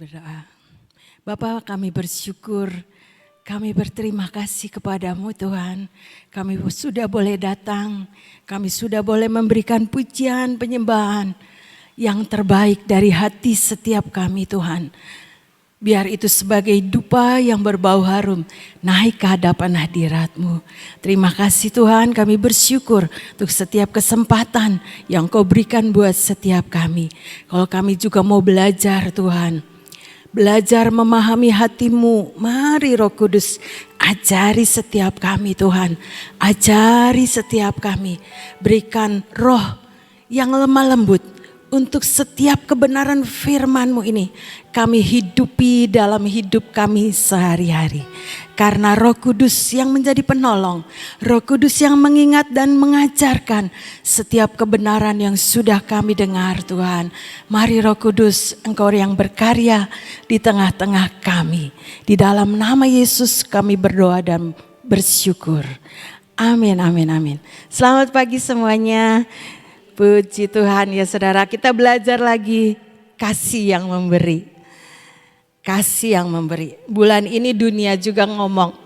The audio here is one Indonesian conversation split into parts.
berdoa. Bapa, kami bersyukur, kami berterima kasih kepadamu Tuhan. Kami sudah boleh datang, kami sudah boleh memberikan pujian, penyembahan yang terbaik dari hati setiap kami Tuhan. Biar itu sebagai dupa yang berbau harum naik ke hadapan hadirat-Mu. Terima kasih Tuhan, kami bersyukur untuk setiap kesempatan yang Kau berikan buat setiap kami. Kalau kami juga mau belajar Tuhan, belajar memahami hati-Mu, mari Roh Kudus ajari setiap kami Tuhan. Ajari setiap kami, berikan roh yang lemah lembut untuk setiap kebenaran firman-Mu ini kami hidupi dalam hidup kami sehari-hari. Karena Roh Kudus yang menjadi penolong, Roh Kudus yang mengingat dan mengajarkan setiap kebenaran yang sudah kami dengar Tuhan. Mari Roh Kudus, Engkau yang berkarya di tengah-tengah kami. Di dalam nama Yesus kami berdoa dan bersyukur. Amin, amin, amin. Selamat pagi semuanya. Puji Tuhan ya saudara, kita belajar lagi kasih yang memberi. Kasih yang memberi. Bulan ini dunia juga ngomong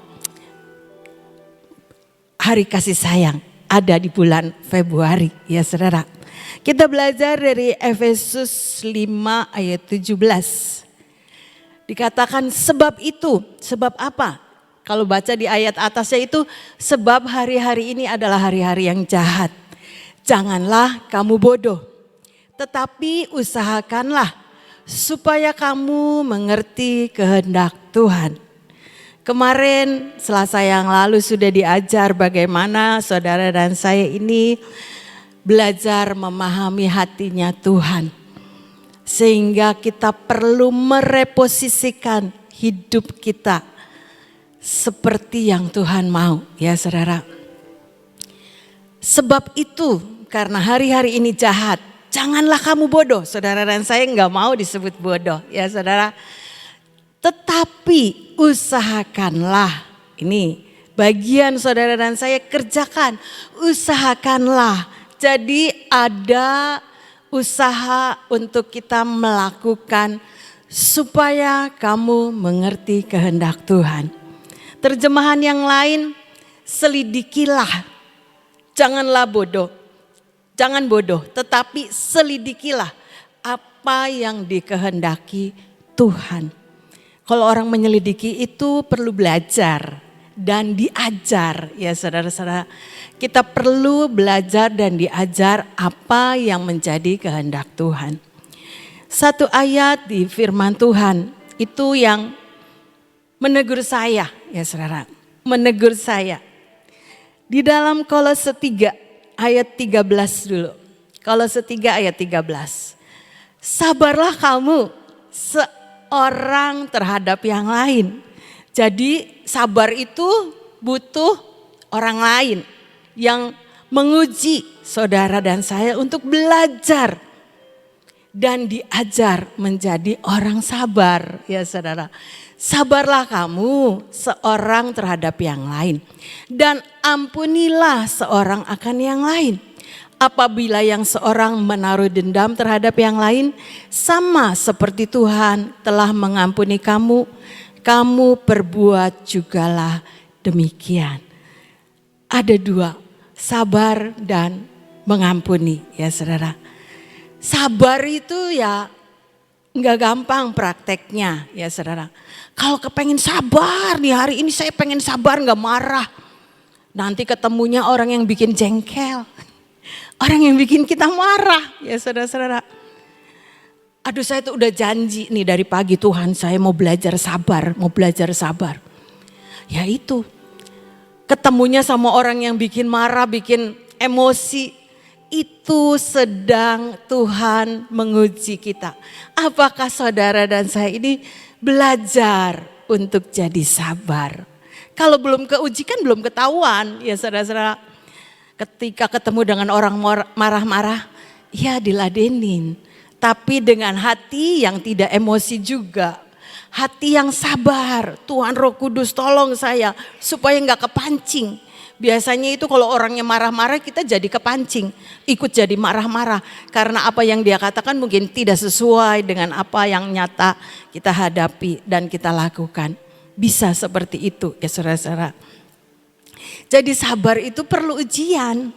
hari kasih sayang ada di bulan Februari ya saudara. Kita belajar dari Efesus 5 ayat 17. Dikatakan sebab itu, sebab apa? Kalau baca di ayat atasnya itu sebab hari-hari ini adalah hari-hari yang jahat. Janganlah kamu bodoh, tetapi usahakanlah supaya kamu mengerti kehendak Tuhan. Kemarin Selasa yang lalu sudah diajar bagaimana saudara dan saya ini belajar memahami hatinya Tuhan. Sehingga kita perlu mereposisikan hidup kita seperti yang Tuhan mau ya saudara. Sebab itu karena hari-hari ini jahat, janganlah kamu bodoh. Saudara dan saya enggak mau disebut bodoh ya saudara. Tetapi usahakanlah, ini bagian saudara dan saya kerjakan. Usahakanlah, jadi ada usaha untuk kita melakukan supaya kamu mengerti kehendak Tuhan. Terjemahan yang lain, selidikilah. Janganlah bodoh, jangan bodoh, tetapi selidikilah apa yang dikehendaki Tuhan. Kalau orang menyelidiki itu perlu belajar dan diajar ya saudara-saudara. Kita perlu belajar dan diajar apa yang menjadi kehendak Tuhan. Satu ayat di firman Tuhan itu yang menegur saya ya saudara, menegur saya. Di dalam Kolose 3 ayat 13 dulu. Kolose 3 ayat 13. Sabarlah kamu seorang terhadap yang lain. Jadi sabar itu butuh orang lain yang menguji saudara dan saya untuk belajar dan diajar menjadi orang sabar ya saudara. Sabarlah kamu seorang terhadap yang lain dan ampunilah seorang akan yang lain. Apabila yang seorang menaruh dendam terhadap yang lain, sama seperti Tuhan telah mengampuni kamu, kamu perbuat jugalah demikian. Ada dua, sabar dan mengampuni ya saudara. Sabar itu ya enggak gampang prakteknya ya saudara. Kalau kepengen sabar nih hari ini saya pengen sabar enggak marah. Nanti ketemunya orang yang bikin jengkel. Orang yang bikin kita marah ya saudara-saudara. Aduh saya tuh udah janji nih dari pagi Tuhan saya mau belajar sabar, mau belajar sabar. Ya itu ketemunya sama orang yang bikin marah, bikin emosi. Itu sedang Tuhan menguji kita. Apakah saudara dan saya ini belajar untuk jadi sabar? Kalau belum keuji kan belum ketahuan ya saudara-saudara. Ketika ketemu dengan orang marah-marah, ya diladenin. Tapi dengan hati yang tidak emosi juga. Hati yang sabar. Tuhan Roh Kudus tolong saya supaya gak kepancing. Biasanya itu kalau orangnya marah-marah kita jadi kepancing, ikut jadi marah-marah. Karena apa yang dia katakan mungkin tidak sesuai dengan apa yang nyata kita hadapi dan kita lakukan. Bisa seperti itu ya saudara-saudara. Jadi sabar itu perlu ujian.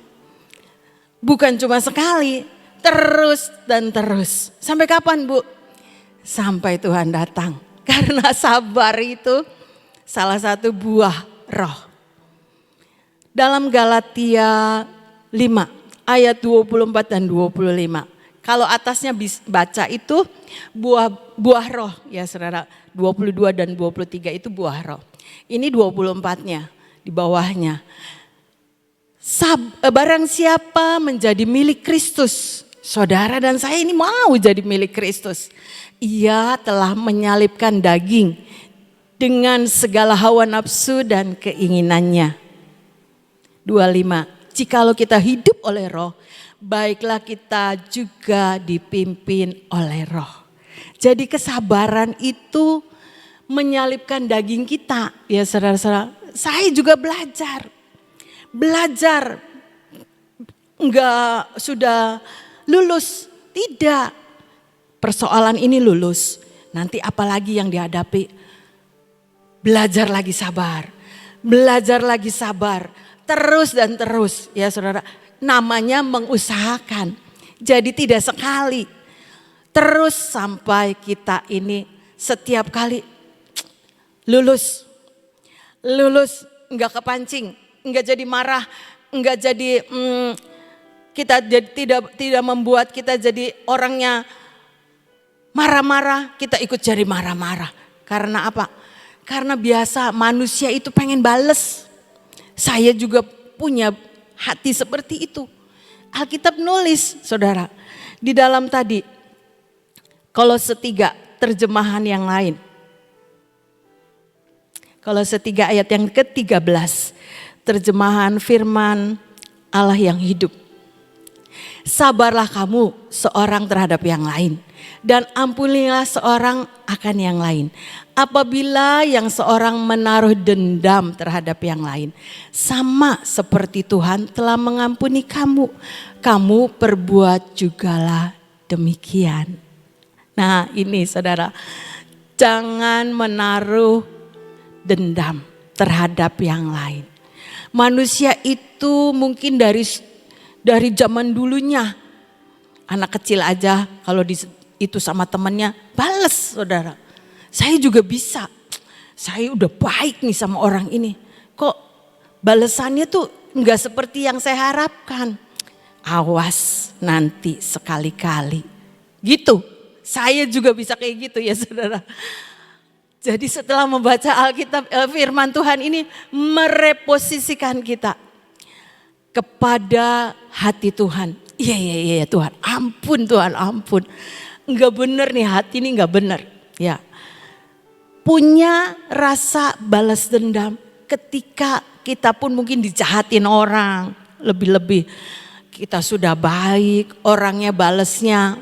Bukan cuma sekali, terus dan terus. Sampai kapan Bu? Sampai Tuhan datang. Karena sabar itu salah satu buah roh. Dalam Galatia 5 ayat 24 dan 25. Kalau atasnya baca itu buah roh ya saudara. 22 dan 23 itu buah roh. Ini 24-nya di bawahnya. Barang siapa menjadi milik Kristus. Saudara dan saya ini mau jadi milik Kristus. Ia telah menyalibkan daging dengan segala hawa nafsu dan keinginannya. 25. Jikalau kita hidup oleh roh, baiklah kita juga dipimpin oleh roh. Jadi kesabaran itu menyalibkan daging kita. Ya saudara-saudara, saya juga belajar. Enggak sudah lulus, tidak. Persoalan ini lulus, nanti apalagi yang dihadapi? Belajar lagi sabar. Terus dan terus ya saudara, namanya mengusahakan. Jadi tidak sekali, terus sampai kita ini setiap kali lulus, enggak kepancing, enggak jadi marah, enggak jadi kita tidak membuat kita jadi orangnya marah-marah, kita ikut jadi marah-marah. Karena apa? Karena biasa manusia itu pengen bales. Saya juga punya hati seperti itu. Alkitab nulis saudara. Di dalam tadi Kolose 3 terjemahan yang lain. Kolose 3 ayat yang ke-13. Terjemahan firman Allah yang hidup. Sabarlah kamu seorang terhadap yang lain. Dan ampunilah seorang akan yang lain. Apabila yang seorang menaruh dendam terhadap yang lain, sama seperti Tuhan telah mengampuni kamu, kamu perbuat jugalah demikian. Nah ini saudara, jangan menaruh dendam terhadap yang lain. Manusia itu mungkin dari zaman dulunya, anak kecil aja kalau itu sama temannya bales saudara. Saya juga bisa, saya udah baik nih sama orang ini. Kok balesannya tuh enggak seperti yang saya harapkan. Awas nanti sekali-kali. Gitu, saya juga bisa kayak gitu ya saudara. Jadi setelah membaca Alkitab firman Tuhan ini mereposisikan kita kepada hati Tuhan. Iya Tuhan, ampun. Enggak benar nih, hati ini enggak benar. Ya. Punya rasa balas dendam ketika kita pun mungkin dijahatin orang. Lebih-lebih kita sudah baik, orangnya balesnya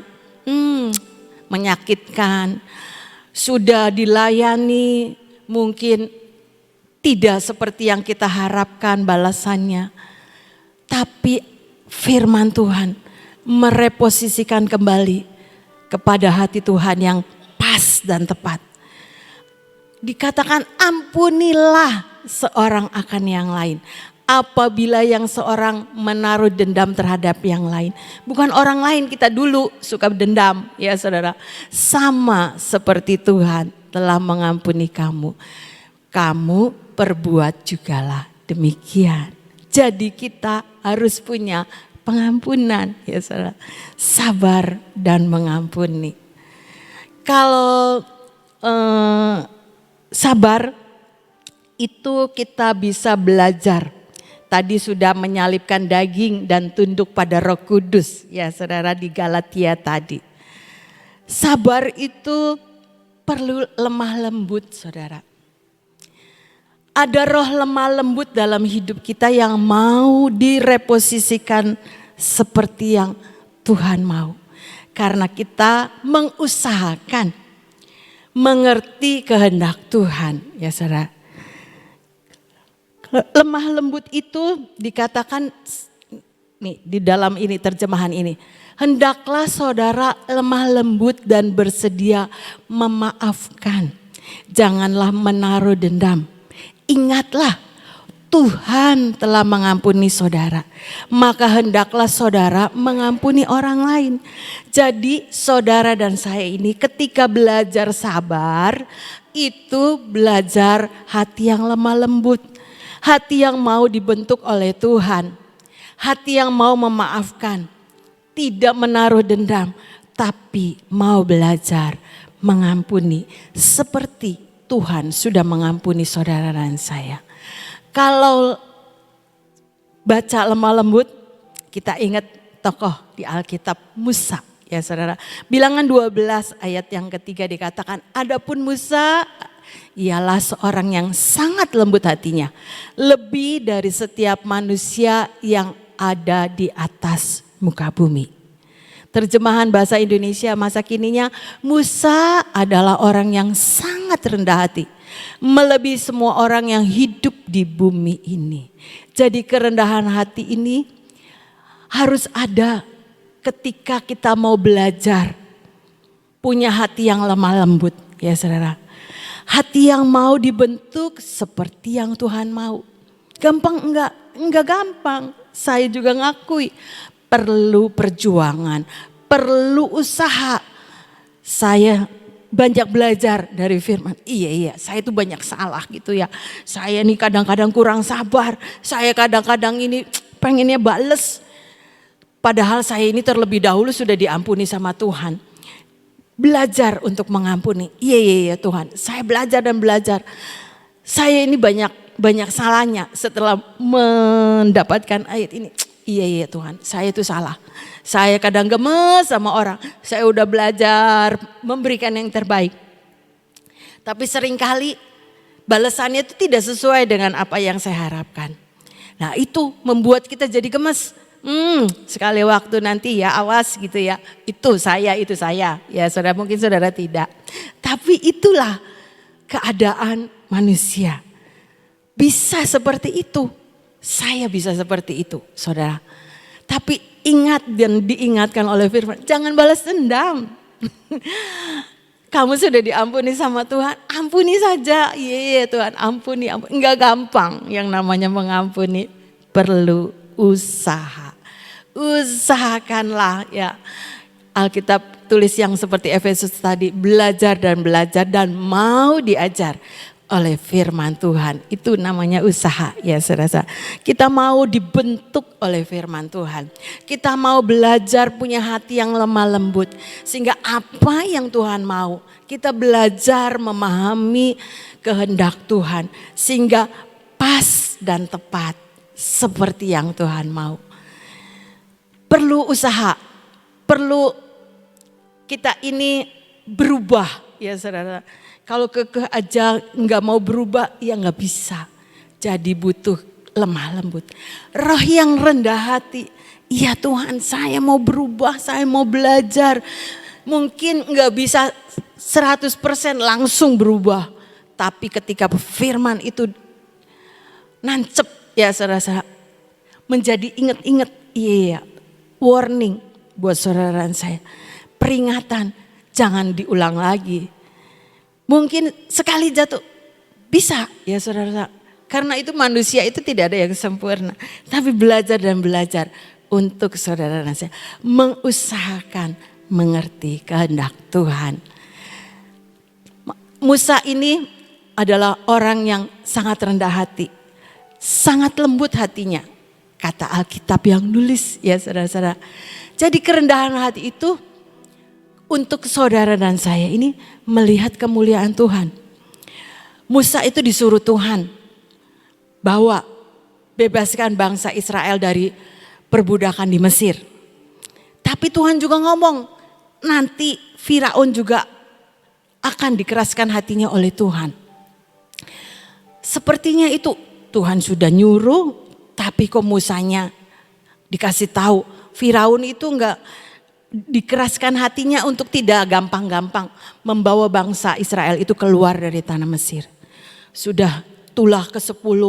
menyakitkan. Sudah dilayani mungkin tidak seperti yang kita harapkan balasannya. Tapi firman Tuhan mereposisikan kembali kepada hati Tuhan yang pas dan tepat. Dikatakan ampunilah seorang akan yang lain. Apabila yang seorang menaruh dendam terhadap yang lain. Bukan orang lain, kita dulu suka dendam ya saudara. Sama seperti Tuhan telah mengampuni kamu. Kamu perbuat jugalah demikian. Jadi kita harus punya pengampunan ya saudara. Sabar dan mengampuni. Kalau sabar itu kita bisa belajar. Tadi sudah menyalibkan daging dan tunduk pada Roh Kudus ya saudara di Galatia tadi. Sabar itu perlu lemah lembut saudara. Ada roh lemah lembut dalam hidup kita yang mau direposisikan seperti yang Tuhan mau. Karena kita mengusahakan mengerti kehendak Tuhan ya saudara. Lemah lembut itu dikatakan nih di dalam ini terjemahan ini. Hendaklah saudara lemah lembut dan bersedia memaafkan. Janganlah menaruh dendam. Ingatlah Tuhan telah mengampuni saudara. Maka hendaklah saudara mengampuni orang lain. Jadi saudara dan saya ini ketika belajar sabar itu belajar hati yang lemah lembut. Hati yang mau dibentuk oleh Tuhan. Hati yang mau memaafkan. Tidak menaruh dendam. Tapi mau belajar mengampuni. Seperti Tuhan sudah mengampuni saudara dan saya. Kalau baca lemah lembut, kita ingat tokoh di Alkitab Musa. Ya saudara, Bilangan 12 ayat yang ketiga dikatakan, adapun Musa ialah seorang yang sangat lembut hatinya. Lebih dari setiap manusia yang ada di atas muka bumi. Terjemahan bahasa Indonesia masa kininya, Musa adalah orang yang sangat rendah hati. Melebihi semua orang yang hidup di bumi ini. Jadi kerendahan hati ini harus ada ketika kita mau belajar. Punya hati yang lemah lembut ya saudara. Hati yang mau dibentuk seperti yang Tuhan mau. Gampang enggak? Enggak gampang. Saya juga ngakui perlu perjuangan, perlu usaha. Saya banyak belajar dari firman. Iya, saya itu banyak salah gitu ya. Saya nih kadang-kadang kurang sabar. Saya kadang-kadang ini pengennya bales. Padahal saya ini terlebih dahulu sudah diampuni sama Tuhan. Belajar untuk mengampuni. Iya Tuhan. Saya belajar dan belajar. Saya ini banyak salahnya setelah mendapatkan ayat ini. Iya Tuhan, saya itu salah. Saya kadang gemes sama orang. Saya udah belajar memberikan yang terbaik. Tapi seringkali balasannya itu tidak sesuai dengan apa yang saya harapkan. Nah itu membuat kita jadi gemes. Sekali waktu nanti ya awas gitu ya. Itu saya. Ya saudara mungkin saudara tidak. Tapi itulah keadaan manusia. Bisa seperti itu. Saya bisa seperti itu, saudara. Tapi ingat dan diingatkan oleh firman, jangan balas dendam. Kamu sudah diampuni sama Tuhan, ampuni saja. Iya Tuhan, ampuni. Enggak gampang yang namanya mengampuni. Perlu usaha. Usahakanlah ya. Alkitab tulis yang seperti Efesus tadi, belajar dan mau diajar oleh firman Tuhan. Itu namanya usaha ya saudara. Kita mau dibentuk oleh firman Tuhan. Kita mau belajar punya hati yang lemah lembut. Sehingga apa yang Tuhan mau, kita belajar memahami kehendak Tuhan. Sehingga pas dan tepat seperti yang Tuhan mau. Perlu usaha, perlu kita ini berubah ya saudara. Kalau kekeh aja nggak mau berubah ya nggak bisa. Jadi butuh lemah lembut. Roh yang rendah hati. Iya Tuhan saya mau berubah, saya mau belajar. Mungkin nggak bisa 100% langsung berubah. Tapi ketika firman itu nancep ya saudara. Menjadi ingat-ingat. Iya warning buat saudara saya. Peringatan jangan diulang lagi. Mungkin sekali jatuh bisa ya saudara. Karena itu manusia itu tidak ada yang sempurna. Tapi belajar dan belajar untuk saudara dan saya. Mengusahakan mengerti kehendak Tuhan. Musa ini adalah orang yang sangat rendah hati. Sangat lembut hatinya. Kata Alkitab yang nulis ya saudara-saudara. Jadi kerendahan hati itu untuk saudara dan saya ini melihat kemuliaan Tuhan. Musa itu disuruh Tuhan bahwa bebaskan bangsa Israel dari perbudakan di Mesir. Tapi Tuhan juga ngomong nanti Firaun juga akan dikeraskan hatinya oleh Tuhan. Sepertinya itu Tuhan sudah nyuruh tapi kok Musanya dikasih tahu Firaun itu enggak dikeraskan hatinya untuk tidak gampang-gampang membawa bangsa Israel itu keluar dari tanah Mesir. Sudah tulah ke-10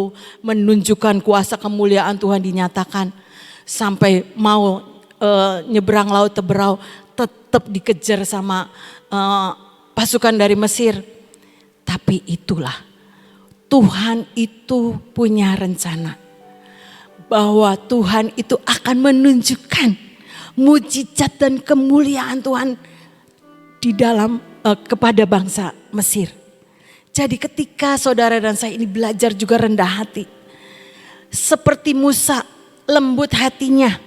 menunjukkan kuasa kemuliaan Tuhan dinyatakan. Sampai mau nyebrang laut Teberau tetap dikejar sama pasukan dari Mesir. Tapi itulah Tuhan itu punya rencana. Bahwa Tuhan itu akan menunjukkan mujizat dan kemuliaan Tuhan di dalam kepada bangsa Mesir. Jadi ketika saudara dan saya ini belajar juga rendah hati. Seperti Musa, lembut hatinya,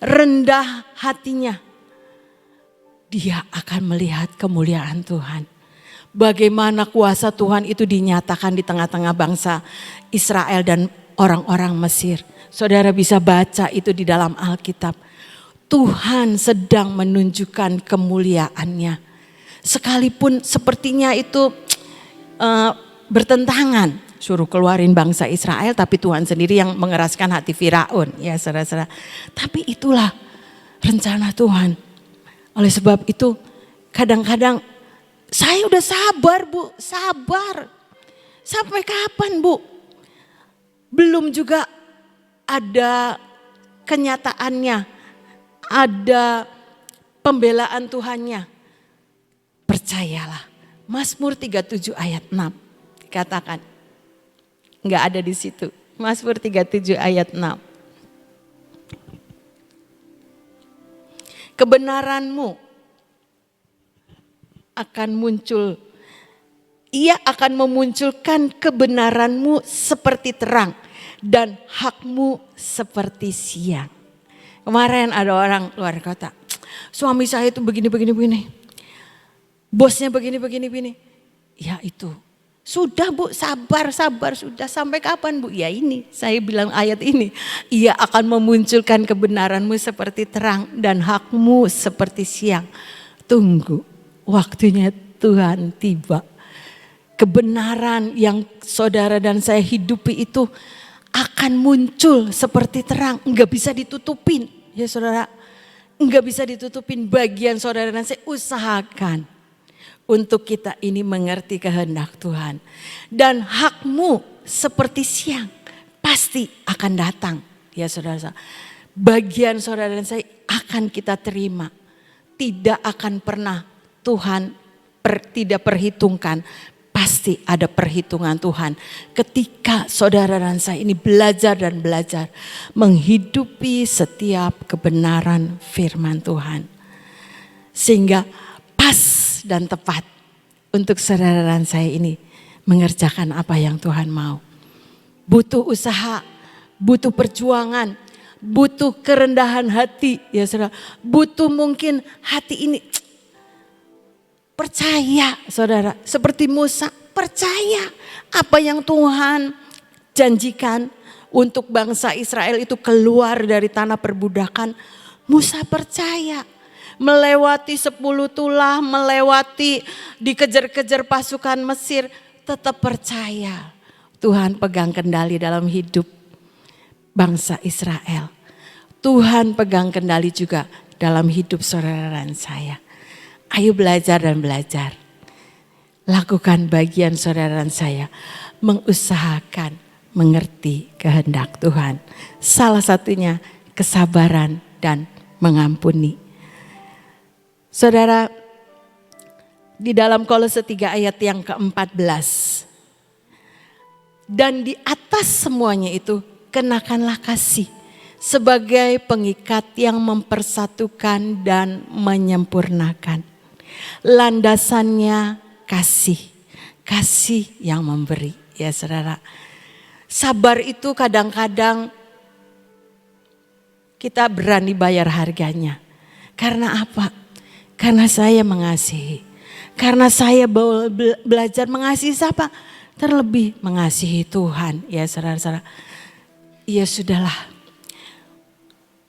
rendah hatinya. Dia akan melihat kemuliaan Tuhan. Bagaimana kuasa Tuhan itu dinyatakan di tengah-tengah bangsa Israel dan orang-orang Mesir. Saudara bisa baca itu di dalam Alkitab. Tuhan sedang menunjukkan kemuliaannya. Sekalipun sepertinya itu bertentangan, suruh keluarin bangsa Israel, tapi Tuhan sendiri yang mengeraskan hati Firaun, ya saudara-saudara. Tapi itulah rencana Tuhan. Oleh sebab itu, kadang-kadang saya udah sabar Bu, sabar. Sampai kapan Bu? Belum juga ada kenyataannya, ada pembelaan Tuhannya. Percayalah. Mazmur 37 ayat 6 dikatakan. Enggak ada di situ. Mazmur 37 ayat 6. Kebenaranmu akan muncul. Ia akan memunculkan kebenaranmu seperti terang dan hakmu seperti siang. Kemarin ada orang luar kota. Suami saya itu begini. Bosnya begini. Ya itu. Sudah Bu, sabar sudah. Sampai kapan Bu? Ya ini, saya bilang ayat ini. Ia akan memunculkan kebenaranmu seperti terang dan hakmu seperti siang. Tunggu, waktunya Tuhan tiba. Kebenaran yang saudara dan saya hidupi itu akan muncul seperti terang. Enggak bisa ditutupin ya saudara. Enggak bisa ditutupin. Bagian saudara dan saya usahakan untuk kita ini mengerti kehendak Tuhan. Dan hakmu seperti siang pasti akan datang. Ya saudara, bagian saudara dan saya akan kita terima. Tidak akan pernah Tuhan tidak perhitungkan. Pasti ada perhitungan Tuhan. Ketika saudara dan saya ini belajar menghidupi setiap kebenaran firman Tuhan. Sehingga pas dan tepat untuk saudara dan saya ini mengerjakan apa yang Tuhan mau. Butuh usaha, butuh perjuangan, butuh kerendahan hati ya saudara. Butuh mungkin hati ini percaya saudara, seperti Musa percaya apa yang Tuhan janjikan untuk bangsa Israel itu keluar dari tanah perbudakan. Musa percaya. Melewati 10 tulah, melewati dikejar-kejar pasukan Mesir, tetap percaya Tuhan pegang kendali dalam hidup bangsa Israel. Tuhan pegang kendali juga dalam hidup saudara dan saya. Ayo belajar. Lakukan bagian saudara dan saya, mengusahakan mengerti kehendak Tuhan. Salah satunya kesabaran dan mengampuni. Saudara, di dalam Kolose 3 ayat yang ke-14. Dan di atas semuanya itu kenakanlah kasih sebagai pengikat yang mempersatukan dan menyempurnakan. Landasannya kasih yang memberi. Ya saudara, sabar itu kadang-kadang kita berani bayar harganya. Karena apa? Karena saya mengasihi. Karena saya belajar mengasihi siapa? Terlebih mengasihi Tuhan. Ya saudara-saudara. Ya sudahlah.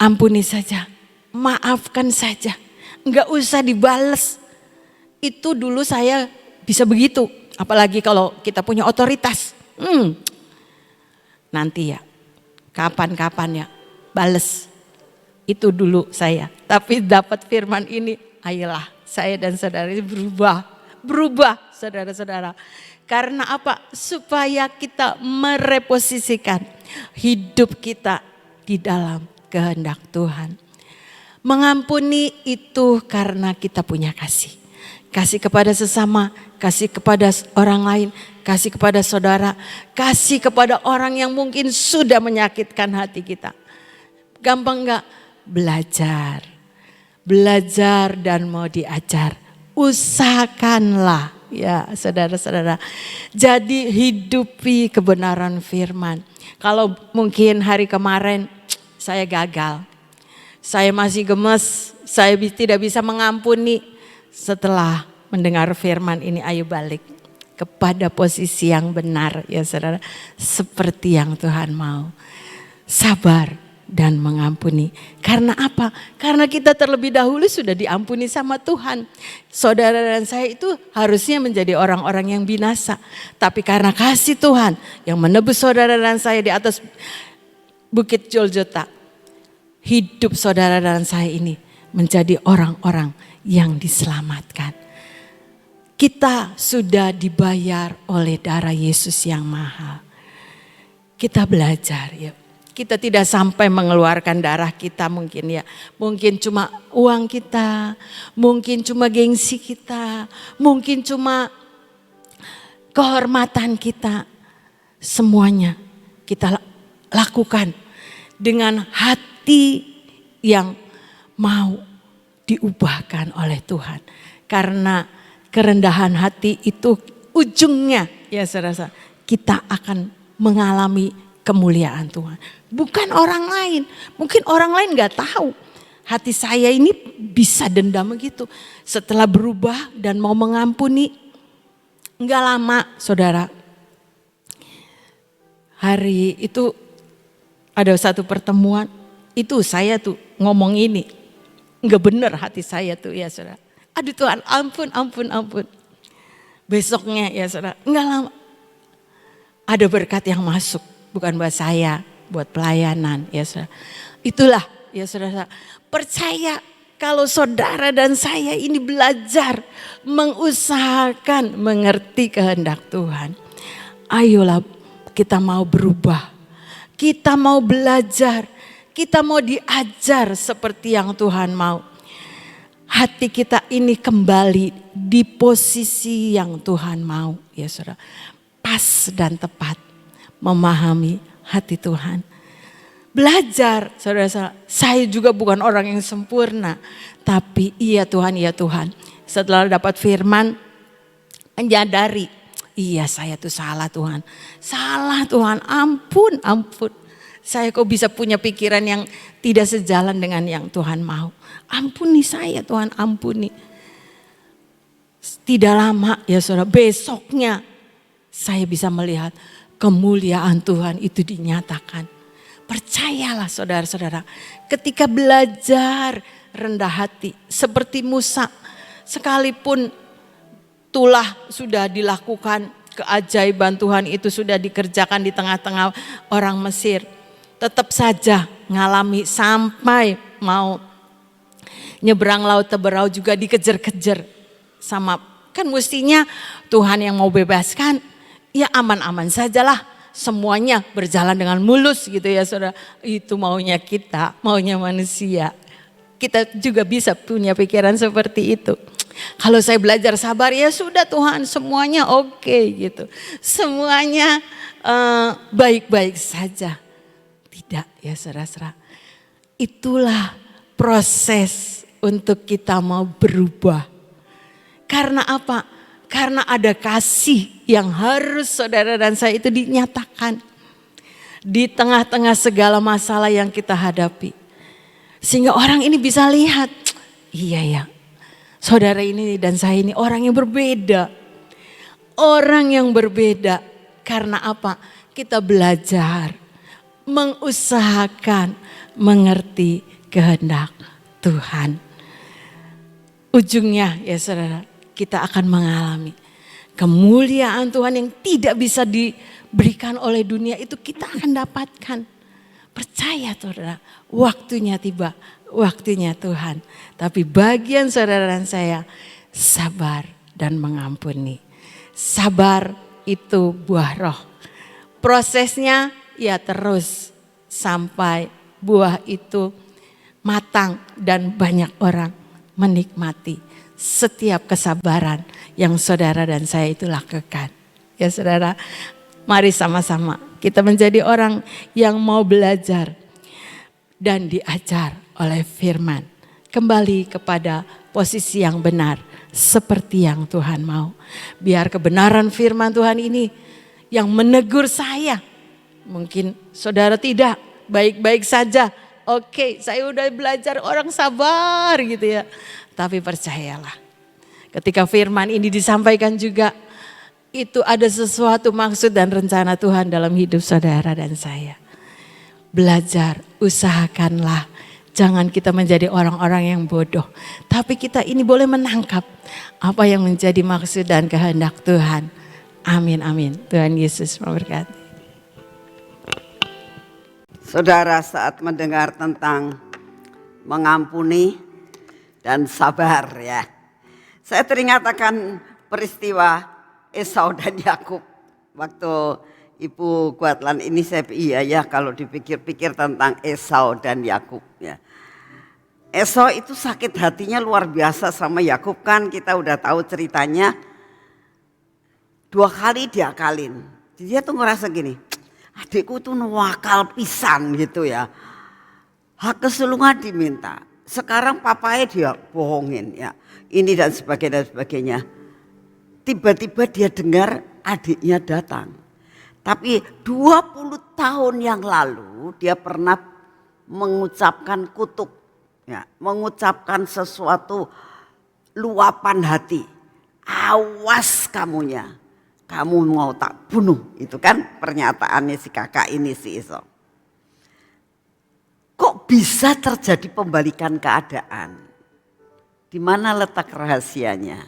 Ampuni saja. Maafkan saja. Enggak usah dibales. Itu dulu saya bisa begitu. Apalagi kalau kita punya otoritas. Nanti ya. Kapan-kapan ya. Bales. Itu dulu saya. Tapi dapat firman ini. Ayolah saya dan saudara berubah. berubah saudara-saudara. Karena apa? Supaya kita mereposisikan hidup kita di dalam kehendak Tuhan. Mengampuni itu karena kita punya kasih. Kasih kepada sesama, kasih kepada orang lain, kasih kepada saudara, kasih kepada orang yang mungkin sudah menyakitkan hati kita. Gampang enggak? Belajar. Belajar dan mau diajar. Usahakanlah ya saudara-saudara. Jadi hidupi kebenaran firman. Kalau mungkin hari kemarin saya gagal. Saya masih gemes, saya tidak bisa mengampuni. Setelah mendengar firman ini, ayo balik kepada posisi yang benar ya saudara. Seperti yang Tuhan mau. Sabar dan mengampuni. Karena apa? Karena kita terlebih dahulu sudah diampuni sama Tuhan. Saudara dan saya itu harusnya menjadi orang-orang yang binasa. Tapi karena kasih Tuhan yang menebus saudara dan saya di atas Bukit Golgota. Hidup saudara dan saya ini menjadi orang-orang yang diselamatkan. Kita sudah dibayar oleh darah Yesus yang mahal. Kita belajar ya. Kita tidak sampai mengeluarkan darah kita mungkin ya. Mungkin cuma uang kita, mungkin cuma gengsi kita, mungkin cuma kehormatan kita. Semuanya kita lakukan dengan hati yang mau diubahkan oleh Tuhan. Karena kerendahan hati itu ujungnya ya saudara, kita akan mengalami kemuliaan Tuhan. Bukan orang lain. Mungkin orang lain gak tahu. Hati saya ini bisa dendam begitu. Setelah berubah dan mau mengampuni. Gak lama saudara. Hari itu ada satu pertemuan. Itu saya tuh ngomong ini. Gak bener hati saya tuh ya saudara. Aduh Tuhan ampun. Besoknya ya saudara. Gak lama. Ada berkat yang masuk. Bukan buat saya, buat pelayanan ya saudara. Itulah ya saudara. Percaya kalau saudara dan saya ini belajar mengusahakan mengerti kehendak Tuhan. Ayolah kita mau berubah. Kita mau belajar. Kita mau diajar seperti yang Tuhan mau. Hati kita ini kembali di posisi yang Tuhan mau ya saudara. Pas dan tepat. Memahami hati Tuhan. Belajar, saudara-saudara. Saya juga bukan orang yang sempurna. Tapi iya Tuhan. Setelah dapat firman, menyadari. Iya saya tuh salah Tuhan. Salah Tuhan, ampun. Saya kok bisa punya pikiran yang tidak sejalan dengan yang Tuhan mau. Ampuni saya Tuhan, ampuni. Tidak lama ya saudara, besoknya saya bisa melihat kemuliaan Tuhan itu dinyatakan. Percayalah saudara-saudara, ketika belajar rendah hati seperti Musa, sekalipun tulah sudah dilakukan, keajaiban Tuhan itu sudah dikerjakan di tengah-tengah orang Mesir, tetap saja ngalami sampai mau nyebrang laut Teberau juga dikejar-kejar sama, kan mestinya Tuhan yang mau bebaskan. Ya aman-aman sajalah, semuanya berjalan dengan mulus gitu ya saudara. Itu maunya kita, maunya manusia. Kita juga bisa punya pikiran seperti itu. Kalau saya belajar sabar ya sudah Tuhan, semuanya oke gitu. Semuanya baik-baik saja. Tidak ya saudara-saudara. Itulah proses untuk kita mau berubah. Karena apa? Karena ada kasih yang harus saudara dan saya itu dinyatakan. Di tengah-tengah segala masalah yang kita hadapi. Sehingga orang ini bisa lihat. Iya ya, saudara ini dan saya ini orang yang berbeda. Orang yang berbeda. Karena apa? Kita belajar. Mengusahakan mengerti kehendak Tuhan. Ujungnya ya saudara, kita akan mengalami kemuliaan Tuhan yang tidak bisa diberikan oleh dunia, itu kita akan dapatkan. Percaya saudara, waktunya tiba, waktunya Tuhan. Tapi bagian saudara dan saya sabar dan mengampuni. Sabar itu buah roh. Prosesnya ya terus sampai buah itu matang dan banyak orang menikmati setiap kesabaran yang saudara dan saya itu lakukan. Ya saudara, mari sama-sama kita menjadi orang yang mau belajar dan diajar oleh firman. Kembali kepada posisi yang benar seperti yang Tuhan mau. Biar kebenaran firman Tuhan ini yang menegur saya. Mungkin saudara tidak, baik-baik saja. Oke, saya udah belajar orang sabar gitu ya. Tapi percayalah, ketika firman ini disampaikan juga, itu ada sesuatu maksud dan rencana Tuhan dalam hidup saudara dan saya. Belajar, usahakanlah. Jangan kita menjadi orang-orang yang bodoh. Tapi kita ini boleh menangkap apa yang menjadi maksud dan kehendak Tuhan. Amin, amin. Tuhan Yesus memberkati. Saudara, saat mendengar tentang mengampuni dan sabar ya, saya teringat akan peristiwa Esau dan Yakub. Waktu Ibu Guatlan ini saya iya kalau dipikir-pikir tentang Esau dan Yakub ya. Esau itu sakit hatinya luar biasa sama Yakub, kan kita udah tahu ceritanya. 2 kali diakalin. Dia tuh ngerasa gini, adikku tuh nuwakal pisan gitu ya. Hak kesulungan diminta. Sekarang papanya dia bohongin ya. Ini dan sebagainya. Tiba-tiba dia dengar adiknya datang. Tapi 20 tahun yang lalu dia pernah mengucapkan kutuk. Ya, mengucapkan sesuatu luapan hati. Awas kamunya. Kamu mau tak bunuh, itu kan pernyataannya si kakak ini, si Esau. Kok bisa terjadi pembalikan keadaan? Di mana letak rahasianya?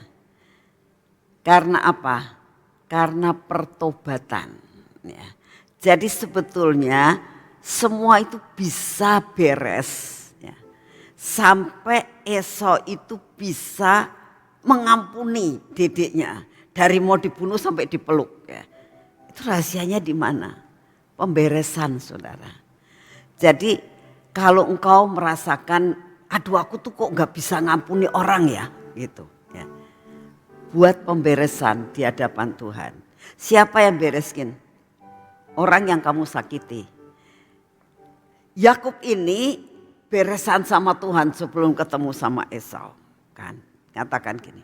Karena apa? Karena pertobatan. Ya. Jadi sebetulnya semua itu bisa beres. Ya. Sampai Esau itu bisa mengampuni dedeknya. Dari mau dibunuh sampai dipeluk. Ya. Itu rahasianya di mana? Pemberesan, saudara. Jadi kalau engkau merasakan, aduh aku tuh kok gak bisa ngampuni orang ya. Gitu. Ya. Buat pemberesan di hadapan Tuhan. Siapa yang bereskin? Orang yang kamu sakiti. Yakub ini beresan sama Tuhan sebelum ketemu sama Esau. Kan? Katakan gini.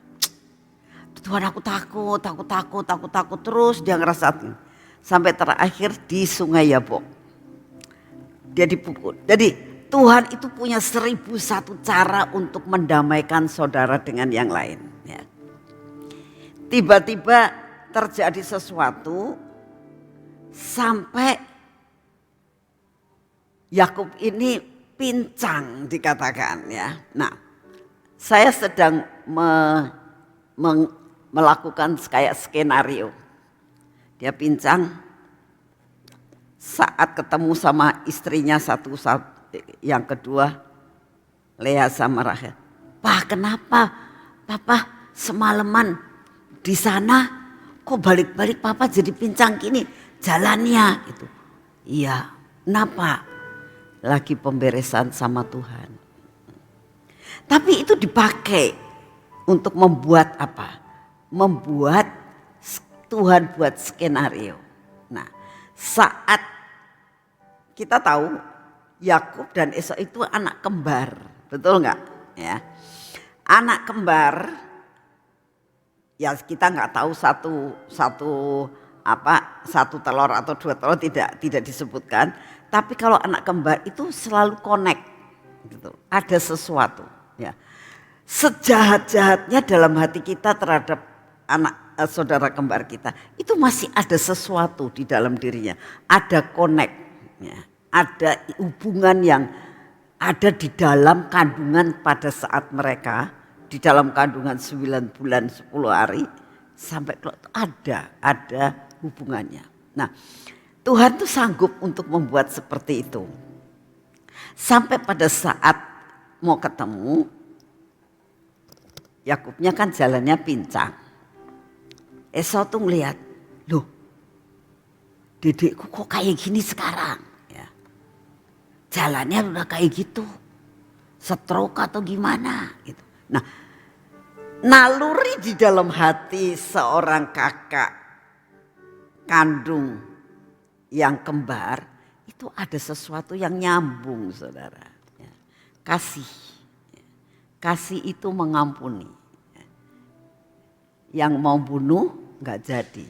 Tuhan aku takut terus dia ngerasain. Sampai terakhir di Sungai Yabok. Dia dipukul. Jadi Tuhan itu punya 1001 cara untuk mendamaikan saudara dengan yang lain. Ya. Tiba-tiba terjadi sesuatu sampai Yakub ini pincang dikatakan ya. Nah, saya sedang melakukan kayak skenario. Dia pincang saat ketemu sama istrinya yang kedua, Lea sama Rahel. Pak, kenapa Papa semalaman di sana kok balik-balik Papa jadi pincang gini jalannya gitu. Iya, kenapa? Lagi pemberesan sama Tuhan. Tapi itu dipakai untuk membuat apa? Membuat Tuhan buat skenario. Nah, saat kita tahu Yakub dan Esau itu anak kembar, betul nggak? Ya, anak kembar. Ya kita nggak tahu satu telur atau 2 telur tidak disebutkan. Tapi kalau anak kembar itu selalu connect, gitu. Ada sesuatu. Ya, sejahat-jahatnya dalam hati kita terhadap saudara kembar kita, itu masih ada sesuatu di dalam dirinya, ada connect, ya. Ada hubungan yang ada di dalam kandungan pada saat mereka di dalam kandungan 9 bulan 10 hari sampai ada hubungannya. Nah, Tuhan tuh sanggup untuk membuat seperti itu. Sampai pada saat mau ketemu, Yakubnya kan jalannya pincang. Esau tuh ngeliat, loh dedekku kok kayak gini sekarang. Ya. Jalannya udah kayak gitu, stroke atau gimana gitu. Nah, naluri di dalam hati seorang kakak kandung yang kembar itu ada sesuatu yang nyambung, saudara. Ya. Kasih, kasih itu mengampuni. Yang mau bunuh nggak jadi.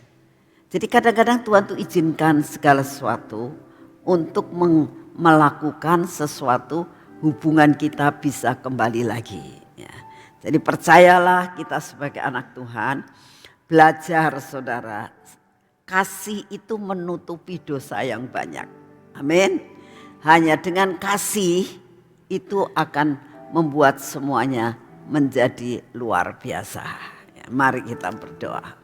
Jadi kadang-kadang Tuhan tuh izinkan segala sesuatu untuk melakukan sesuatu, hubungan kita bisa kembali lagi. Ya. Jadi percayalah kita sebagai anak Tuhan, belajar saudara, kasih itu menutupi dosa yang banyak. Amin. Hanya dengan kasih itu akan membuat semuanya menjadi luar biasa. Mari kita berdoa.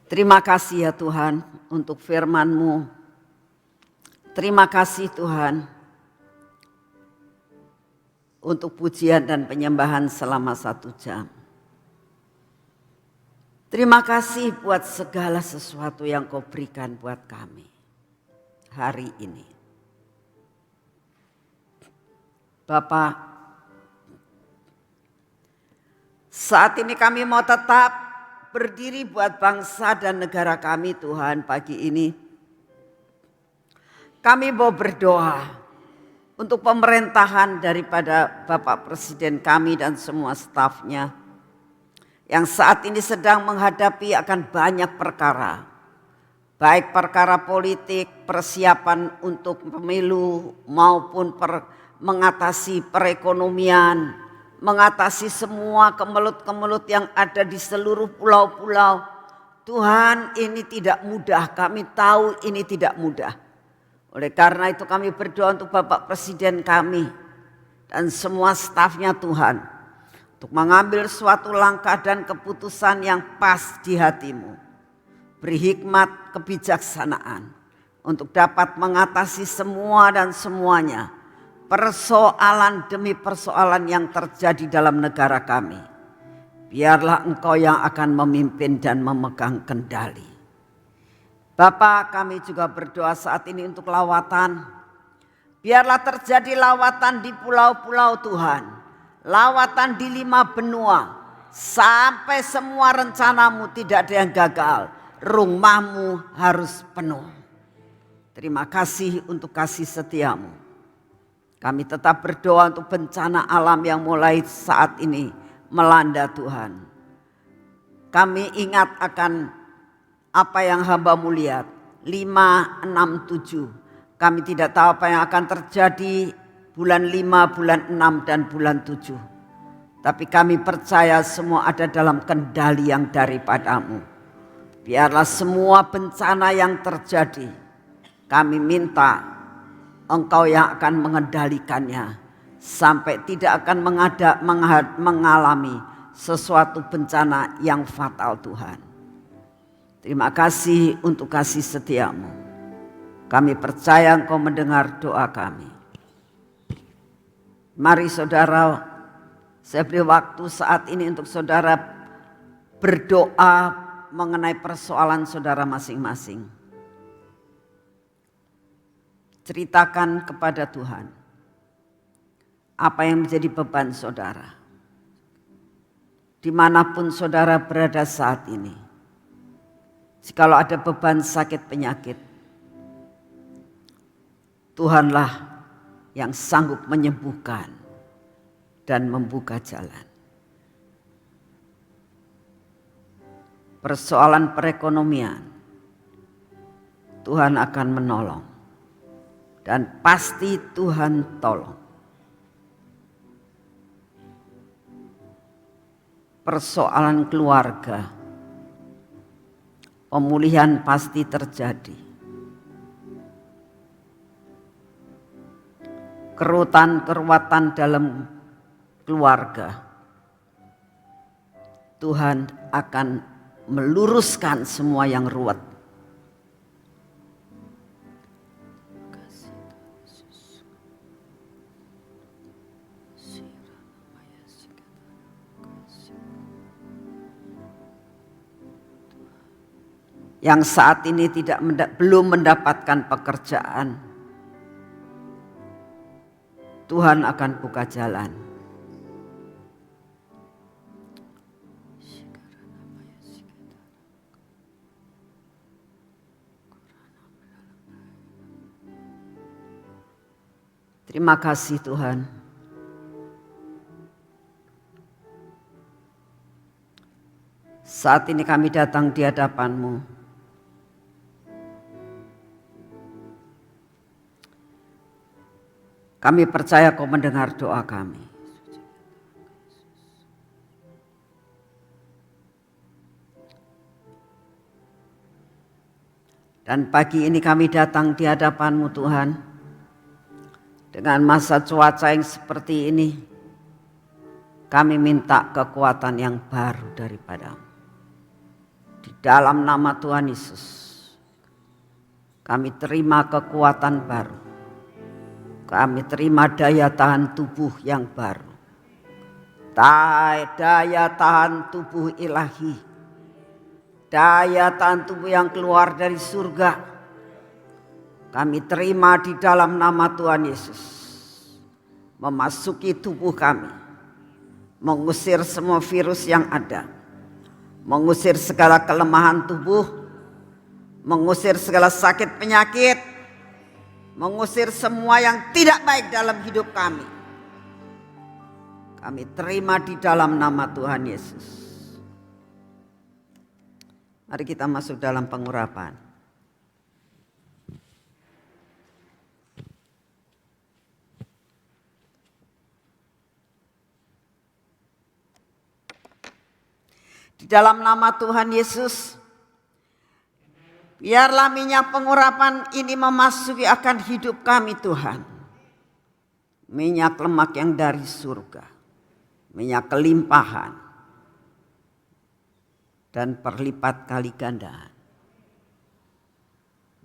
Terima kasih ya Tuhan untuk firman-Mu. Terima kasih Tuhan untuk pujian dan penyembahan selama 1 jam. Terima kasih buat segala sesuatu yang Kau berikan buat kami hari ini. Bapak, saat ini kami mau tetap berdiri buat bangsa dan negara kami Tuhan pagi ini. Kami mau berdoa untuk pemerintahan daripada Bapak Presiden kami dan semua stafnya. Yang saat ini sedang menghadapi akan banyak perkara. Baik perkara politik, persiapan untuk pemilu maupun mengatasi perekonomian. Mengatasi semua kemelut-kemelut yang ada di seluruh pulau-pulau. Tuhan, ini tidak mudah, kami tahu ini tidak mudah. Oleh karena itu kami berdoa untuk Bapak Presiden kami dan semua stafnya Tuhan. Untuk mengambil suatu langkah dan keputusan yang pas di hati-Mu. Beri hikmat kebijaksanaan untuk dapat mengatasi semua dan semuanya. Persoalan demi persoalan yang terjadi dalam negara kami. Biarlah Engkau yang akan memimpin dan memegang kendali. Bapa, kami juga berdoa saat ini untuk lawatan. Biarlah terjadi lawatan di pulau-pulau Tuhan. Lawatan di 5 benua. Sampai semua rencanamu tidak ada yang gagal. Rumahmu harus penuh. Terima kasih untuk kasih setiamu. Kami tetap berdoa untuk bencana alam yang mulai saat ini melanda Tuhan. Kami ingat akan apa yang hamba-Mu lihat. 5, 6, 7. Kami tidak tahu apa yang akan terjadi bulan 5, bulan 6 dan bulan 7. Tapi kami percaya semua ada dalam kendali yang daripada-Mu. Biarlah semua bencana yang terjadi, kami minta Engkau yang akan mengendalikannya sampai tidak akan mengalami sesuatu bencana yang fatal Tuhan. Terima kasih untuk kasih setiamu. Kami percaya Engkau mendengar doa kami. Mari saudara, saya beri waktu saat ini untuk saudara berdoa mengenai persoalan saudara masing-masing. Ceritakan kepada Tuhan apa yang menjadi beban saudara. Dimanapun saudara berada saat ini. Jikalau ada beban sakit penyakit, Tuhanlah yang sanggup menyembuhkan dan membuka jalan. Persoalan perekonomian, Tuhan akan menolong. Dan pasti Tuhan tolong. Persoalan keluarga, pemulihan pasti terjadi. Kerutan dalam keluarga, Tuhan akan meluruskan semua yang ruwet. yang saat ini belum mendapatkan pekerjaan, Tuhan akan buka jalan. Terima kasih Tuhan. Saat ini kami datang di hadapan-Mu. Kami percaya Kau mendengar doa kami. Dan pagi ini kami datang di hadapan-Mu Tuhan. Dengan masa cuaca yang seperti ini, kami minta kekuatan yang baru daripada-Mu. Di dalam nama Tuhan Yesus, kami terima kekuatan baru. Kami terima daya tahan tubuh yang baru. Daya tahan tubuh ilahi. Daya tahan tubuh yang keluar dari surga. Kami terima di dalam nama Tuhan Yesus. Memasuki tubuh kami. Mengusir semua virus yang ada. Mengusir segala kelemahan tubuh. Mengusir segala sakit penyakit. Mengusir semua yang tidak baik dalam hidup kami. Kami terima di dalam nama Tuhan Yesus. Mari kita masuk dalam pengurapan. Di dalam nama Tuhan Yesus, biarlah minyak pengurapan ini memasuki akan hidup kami Tuhan. Minyak lemak yang dari surga, minyak kelimpahan, dan perlipat kali gandaan.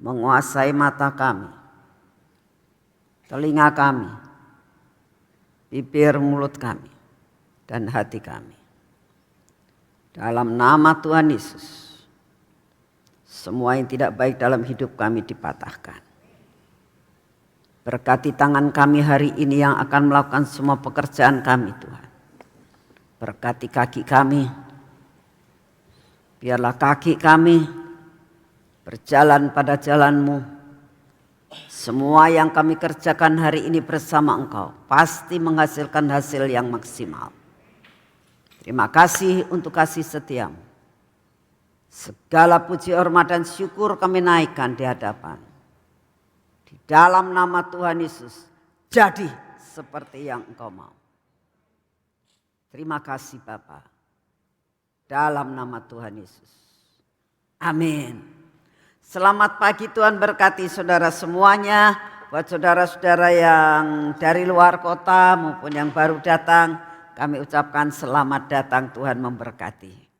Menguasai mata kami, telinga kami, bibir mulut kami, dan hati kami. Dalam nama Tuhan Yesus, semua yang tidak baik dalam hidup kami dipatahkan. Berkati tangan kami hari ini yang akan melakukan semua pekerjaan kami Tuhan. Berkati kaki kami. Biarlah kaki kami berjalan pada jalan-Mu. Semua yang kami kerjakan hari ini bersama Engkau pasti menghasilkan hasil yang maksimal. Terima kasih untuk kasih setia-Mu. Segala puji, hormat, dan syukur kami naikkan di hadapan. Di dalam nama Tuhan Yesus, jadi seperti yang Engkau mau. Terima kasih Bapa. Dalam nama Tuhan Yesus. Amin. Selamat pagi, Tuhan berkati saudara semuanya. Buat saudara-saudara yang dari luar kota maupun yang baru datang, kami ucapkan selamat datang, Tuhan memberkati.